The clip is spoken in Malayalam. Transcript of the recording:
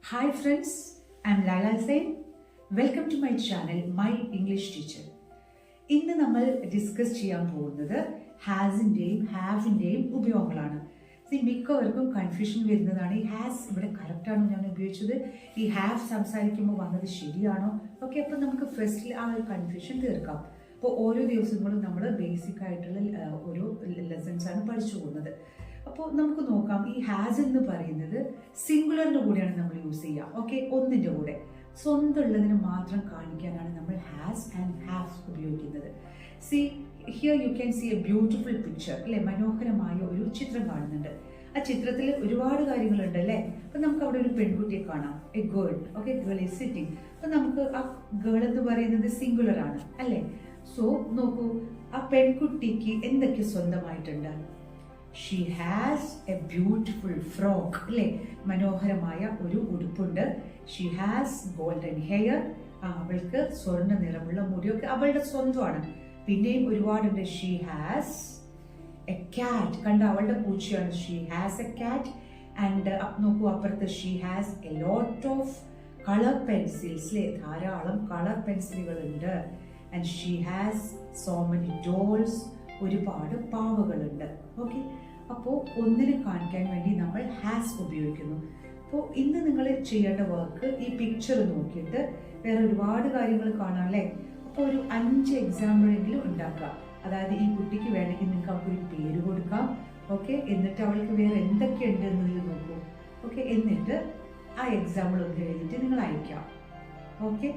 Hi friends, I'm Lala Zain. Welcome to my channel, My English Teacher. ഇന്ന് നമ്മൾ ഡിസ്കസ് ചെയ്യാൻ പോകുന്നത് ഹാസിൻ്റെയും ഹാവിൻ്റെയും ഉപയോഗങ്ങളാണ്. മിക്കവർക്കും കൺഫ്യൂഷൻ വരുന്നതാണ്. ഈ ഹാസ് ഇവിടെ കറക്റ്റാണോ ഞാൻ ഉപയോഗിച്ചത്, ഈ ഹാവ് സംസാരിക്കുമ്പോൾ വന്നത് ശരിയാണോ? ഓക്കെ, അപ്പോൾ നമുക്ക് ഫസ്റ്റിൽ ആ ഒരു കൺഫ്യൂഷൻ തീർക്കാം. അപ്പോൾ ഓരോ ദിവസങ്ങളും നമ്മൾ ബേസിക് ആയിട്ടുള്ള ഓരോ ലെസൺസ് ആണ് പഠിച്ചു പോകുന്നത്. അപ്പോൾ നമുക്ക് നോക്കാം, ഈ ഹാസ് എന്ന് പറയുന്നത് സിംഗുലറിൻ്റെ കൂടെയാണ് നമ്മൾ യൂസ് ചെയ്യുക. ഓക്കെ, ഒന്നിൻ്റെ കൂടെ സ്വന്തമുള്ളതിന് മാത്രം കാണിക്കാനാണ് നമ്മൾ ഹാസ് ആൻഡ് ഹാവ് ഉപയോഗിക്കുന്നത്. Here you can see a beautiful picture അല്ലെ, മനോഹരമായ ഒരു ചിത്രം കാണുന്നുണ്ട്. ആ ചിത്രത്തിൽ ഒരുപാട് കാര്യങ്ങളുണ്ട് അല്ലേ. അപ്പം നമുക്ക് അവിടെ ഒരു പെൺകുട്ടിയെ കാണാം, A girl. Okay, girl is sitting. അപ്പം നമുക്ക് ആ ഗേൾ എന്ന് പറയുന്നത് സിംഗുലർ ആണ് അല്ലേ. സോ നോക്കൂ, ആ പെൺകുട്ടിക്ക് എന്തൊക്കെ സ്വന്തമായിട്ടുണ്ട്? She has a beautiful frock അല്ലേ, മനോഹരമായ ഒരു ഉടുപ്പുണ്ട്. ഷീ ഹാസ് ഗോൾഡൻ ഹെയർ, അവൾക്ക് സ്വർണ്ണ നിറമുള്ള മുടിയൊക്കെ അവളുടെ സ്വന്തമാണ്. പിന്നെയും ഒരുപാടുണ്ട്. ഷീ ഹാസ് എ ക്യാറ്റ്, കണ്ട അവളുടെ പൂച്ചയാണ്. She has a cat. And നോക്കൂ അപ്പുറത്ത്, she has a lot of colour pencils അല്ലേ, ധാരാളം കളർ പെൻസിലുകൾ ഉണ്ട്. And she has so many dolls, ഒരുപാട് പാവകളുണ്ട്. ഓക്കെ, അപ്പോൾ ഒന്നിനെ കാണിക്കാൻ വേണ്ടി നമ്മൾ ഹാസ് ഉപയോഗിക്കുന്നു. അപ്പോൾ ഇന്ന് നിങ്ങൾ ചെയ്യേണ്ട വർക്ക് ഈ പിക്ചർ നോക്കിയിട്ട് വേറെ ഒരുപാട് കാര്യങ്ങൾ കാണാം അല്ലേ. അപ്പോൾ ഒരു 5 എക്സാമ്പിളെങ്കിലും ഉണ്ടാക്കുക. അതായത് ഈ കുട്ടിക്ക് വേണമെങ്കിൽ നിങ്ങൾക്ക് അവൾക്കൊരു പേര് കൊടുക്കാം. ഓക്കെ, എന്നിട്ട് അവൾക്ക് വേറെ എന്തൊക്കെയുണ്ട് എന്നതിൽ നോക്കൂ. ഓക്കെ, എന്നിട്ട് ആ എക്സാമ്പിൾ ഒന്ന് എഴുതിയിട്ട് നിങ്ങൾ അയക്കാം. ഓക്കെ.